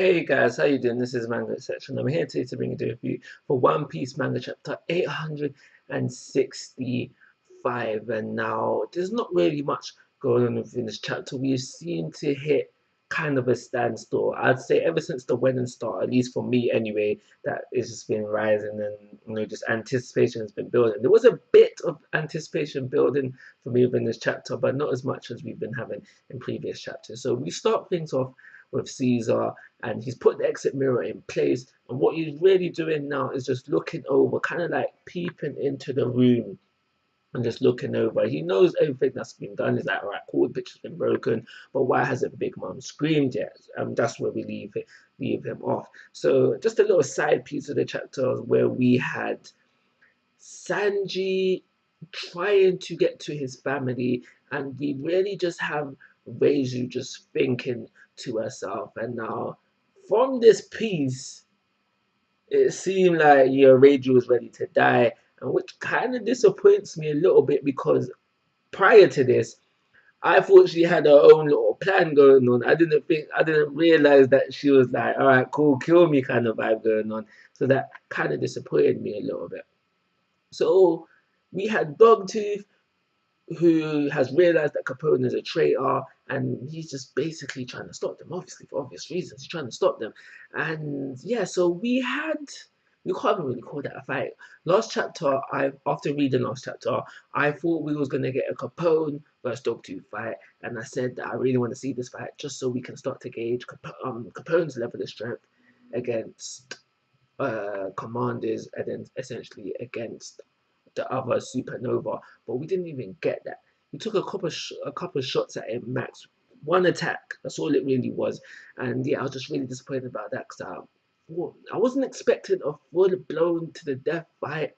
Hey guys, how you doing? This is Manga Section. I'm here today to bring you a review for One Piece Manga chapter 865. And now there's not really much going on within this chapter. We seem to hit kind of a standstill. I'd say ever since the wedding start, at least for me anyway, that it's just been rising and just anticipation has been building. There was a bit of anticipation building for me within this chapter, but not as much as we've been having in previous chapters. So we start things off with Caesar, and he's put the exit mirror in place, and what he's really doing now is just looking over, kind of like peeping into the room and just looking over. He knows everything that's been done. He's like, all right, cool, the picture's been broken, but why hasn't Big Mom screamed yet? That's where we leave him off. So just a little side piece of the chapter where we had Sanji trying to get to his family, and we really just have Reiju just thinking to herself. And now, from this piece, it seemed like Reiju was ready to die, and which kind of disappoints me a little bit because prior to this, I thought she had her own little plan going on. I didn't realize that she was like, all right, cool, kill me kind of vibe going on. So that kind of disappointed me a little bit. So we had Dogtooth, who has realized that Capone is a traitor, and he's just basically trying to stop them, obviously for obvious reasons. He's trying to stop them. And yeah, so we can't really call that a fight. Last chapter, after reading last chapter, I thought we was gonna get a Capone versus Dogtooth fight, and I said that I really want to see this fight just so we can start to gauge Capone's level of strength against commanders, and then essentially against the other supernova, but we didn't even get that. We took a couple shots at him max, one attack. That's all it really was, and yeah, I was just really disappointed about that because I wasn't expecting a full blown to the death fight,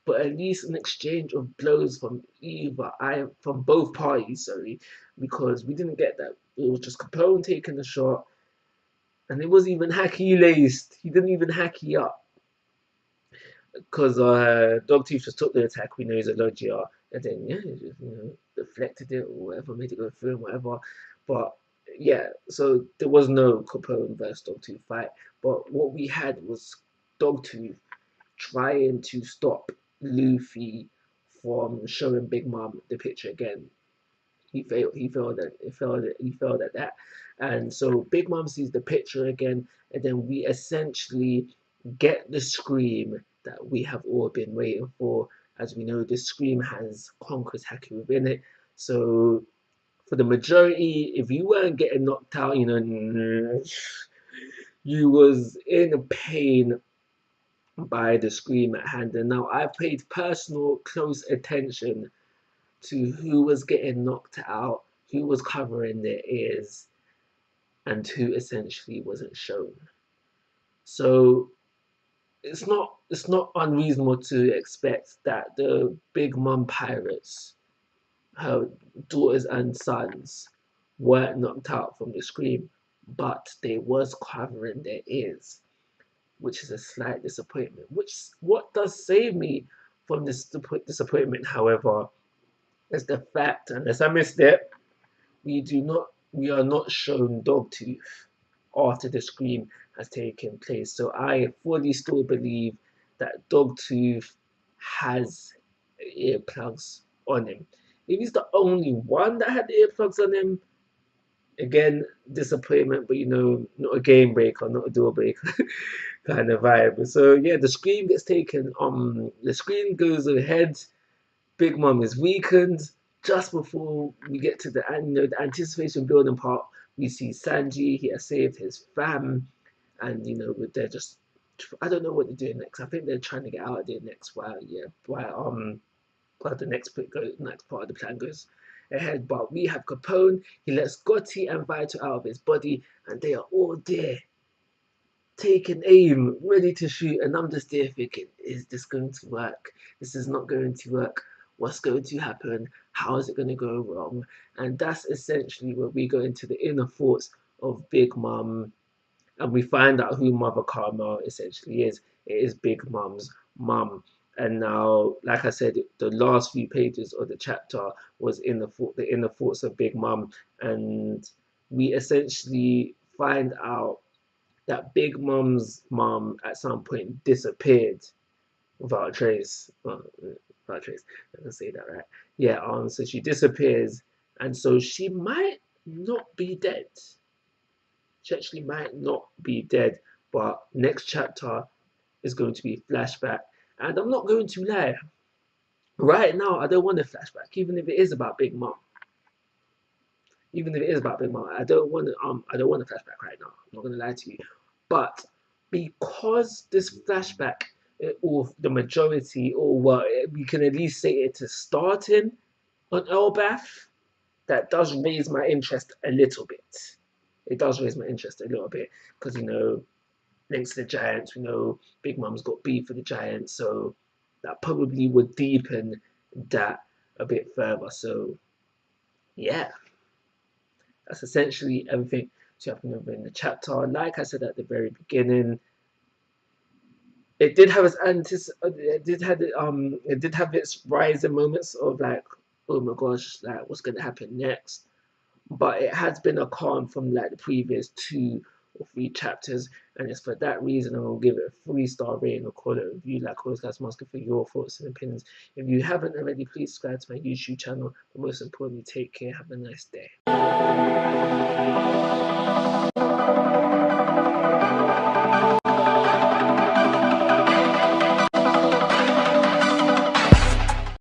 but at least an exchange of blows from both parties. Sorry, because we didn't get that. It was just Capone taking the shot, and it wasn't even hacky laced. He didn't even hacky up because Dogtooth just took the attack. We know he's a Logia, and then yeah, he just deflected it or whatever, made it go through and whatever. But yeah, so there was no Capone versus Dogtooth fight. But what we had was Dogtooth trying to stop Luffy from showing Big Mom the picture again. He failed. He failed at that. And so Big Mom sees the picture again, and then we essentially get the scream that we have all been waiting for. As we know, this scream has Conqueror's Haki within it. So for the majority, if you weren't getting knocked out, you was in pain by the scream at hand. And now I paid personal close attention to who was getting knocked out, who was covering their ears, and who essentially wasn't shown. So it's not unreasonable to expect that the Big Mom pirates, her daughters and sons, weren't knocked out from the scream, but they was covering their ears, which is a slight disappointment. What does save me from this disappointment, however, is the fact, unless I missed it, we are not shown Dogtooth after the scream has taken place. So I fully still believe that Dogtooth has earplugs on him. If he's the only one that had the earplugs on him, again, disappointment, but not a game breaker, not a deal breaker kind of vibe. So yeah, the scream gets taken. The scream goes ahead. Big Mom is weakened. Just before we get to the anticipation building part, we see Sanji. He has saved his fam, and they're just, I don't know what they're doing next. I think they're trying to get out of there next while the next part of the plan goes ahead. But we have Capone. He lets Gotti and Vital out of his body, and they are all there, taking aim, ready to shoot. And I'm just there thinking, is this going to work? This is not going to work. What's going to happen? How is it going to go wrong? And that's essentially where we go into the inner thoughts of Big Mom, and we find out who Mother Karma essentially is. It is Big Mom's mum. And now, like I said, the last few pages of the chapter was the inner thoughts of Big Mom, and we essentially find out that Big Mom's mom at some point disappeared without a trace. Well, without a trace, I can say that, right? Yeah. So she disappears, and so she might not be dead. She actually might not be dead, but next chapter is going to be flashback. And I'm not going to lie, right now I don't want a flashback, even if it is about Big Mom. Even if it is about Big Mom, I don't want a flashback right now. I'm not gonna lie to you. But because this flashback, or the majority, or what we can at least say it is starting on Elbath, that does raise my interest a little bit. It does raise my interest a little bit because links to the Giants. We know Big Mom's got beef for the Giants, so that probably would deepen that a bit further. So yeah, that's essentially everything to happen over in the chapter. Like I said at the very beginning, it did have its it did have its rising moments of like, oh my gosh, like what's gonna happen next? But it has been a calm from like the previous 2 or 3 chapters, and it's for that reason I'm gonna give it a 3-star rating or call it a review. Like always, guys, I'm asking for your thoughts and opinions. If you haven't already, please subscribe to my YouTube channel. But most importantly, take care. Have a nice day.